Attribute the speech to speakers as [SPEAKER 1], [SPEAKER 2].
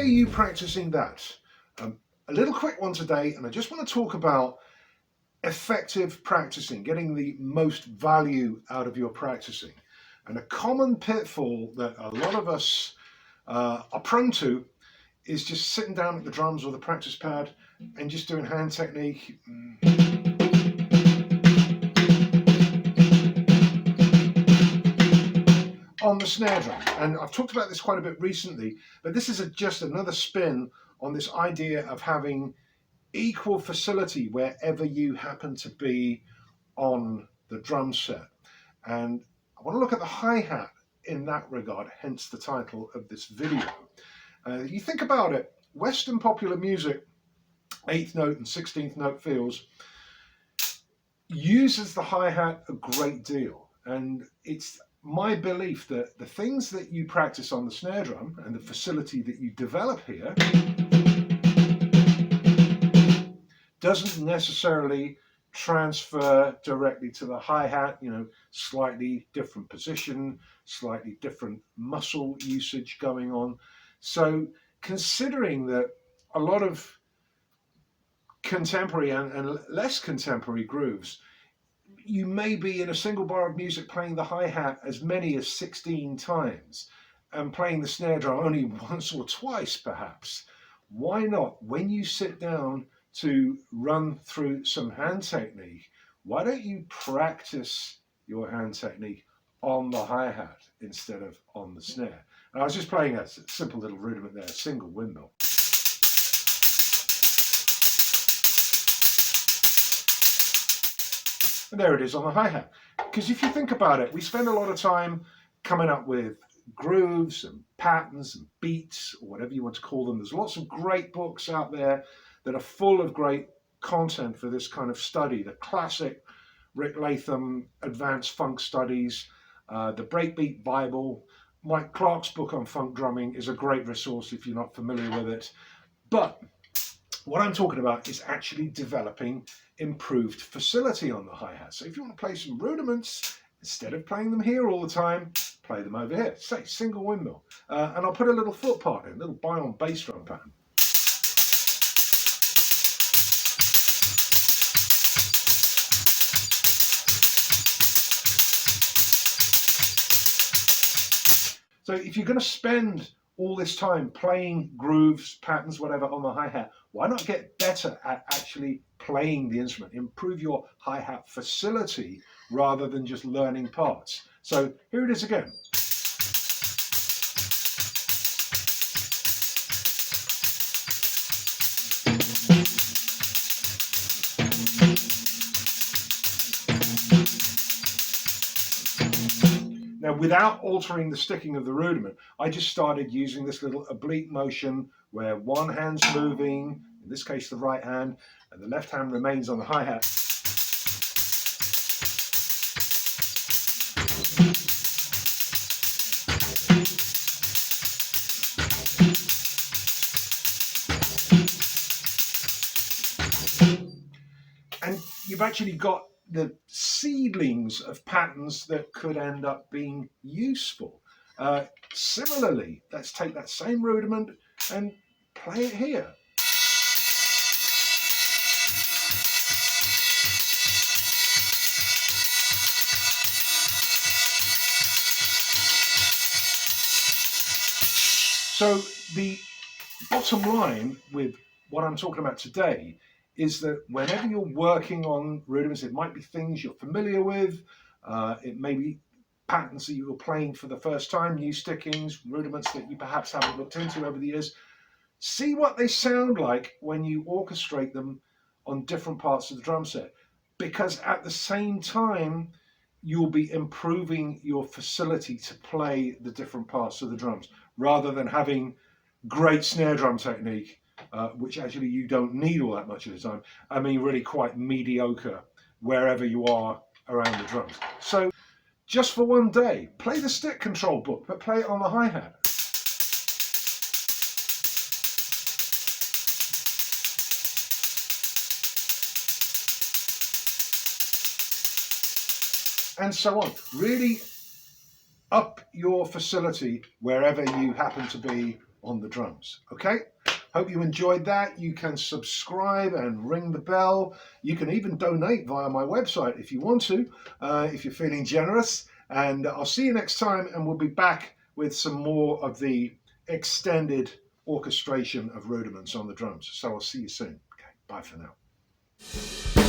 [SPEAKER 1] are you practicing that? A little quick one today, and I just want to talk about effective practicing, getting the most value out of your practicing. And a common pitfall that a lot of us are prone to is just sitting down at the drums or the practice pad and just doing hand technique. On the snare drum. And I've talked about this quite a bit recently, but this is just another spin on this idea of having equal facility wherever you happen to be on the drum set. And I want to look at the hi-hat in that regard, hence the title of this video. You think about it, Western popular music, 8th note and 16th note fills, uses the hi-hat a great deal. And it's my belief that the things that you practice on the snare drum and the facility that you develop here doesn't necessarily transfer directly to the hi-hat. You know, slightly different position, slightly different muscle usage going on. So considering that a lot of contemporary and less contemporary grooves, you may be in a single bar of music playing the hi-hat as many as 16 times and playing the snare drum only once or twice perhaps. Why not, when you sit down to run through some hand technique, why don't you practice your hand technique on the hi-hat instead of on the snare? And I was just playing a simple little rudiment there, a single windmill. And there it is on the hi-hat. Because if you think about it, we spend a lot of time coming up with grooves and patterns and beats, or whatever you want to call them. There's lots of great books out there that are full of great content for this kind of study. The classic Rick Latham Advanced Funk Studies, the Breakbeat Bible, Mike Clark's book on funk drumming is a great resource if you're not familiar with it. But what I'm talking about is actually developing improved facility on the hi-hat. So if you want to play some rudiments, instead of playing them here all the time, play them over here. Say single windmill. And I'll put a little foot part in, a little bion bass drum pattern. So if you're going to spend all this time playing grooves, patterns, whatever on the hi-hat, why not get better at actually playing the instrument? Improve your hi-hat facility rather than just learning parts. So here it is again. Now, without altering the sticking of the rudiment, I just started using this little oblique motion where one hand's moving, in this case the right hand, and the left hand remains on the hi-hat. And you've actually got the seedlings of patterns that could end up being useful. Similarly, let's take that same rudiment and play it here. So the bottom line with what I'm talking about today is that whenever you're working on rudiments, it might be things you're familiar with, it may be patterns that you're playing for the first time, new stickings, rudiments that you perhaps haven't looked into over the years. See what they sound like when you orchestrate them on different parts of the drum set, because at the same time you'll be improving your facility to play the different parts of the drums, rather than having great snare drum technique, which actually you don't need all that much of the time. I mean, really quite mediocre wherever you are around the drums. So just for one day, play the stick control book, but play it on the hi-hat. And so on. Really up your facility wherever you happen to be on the drums. Okay? Hope you enjoyed that. You can subscribe and ring the bell. You can even donate via my website if you want to, if you're feeling generous. And I'll see you next time, and we'll be back with some more of the extended orchestration of rudiments on the drums. So I'll see you soon. Okay, bye for now.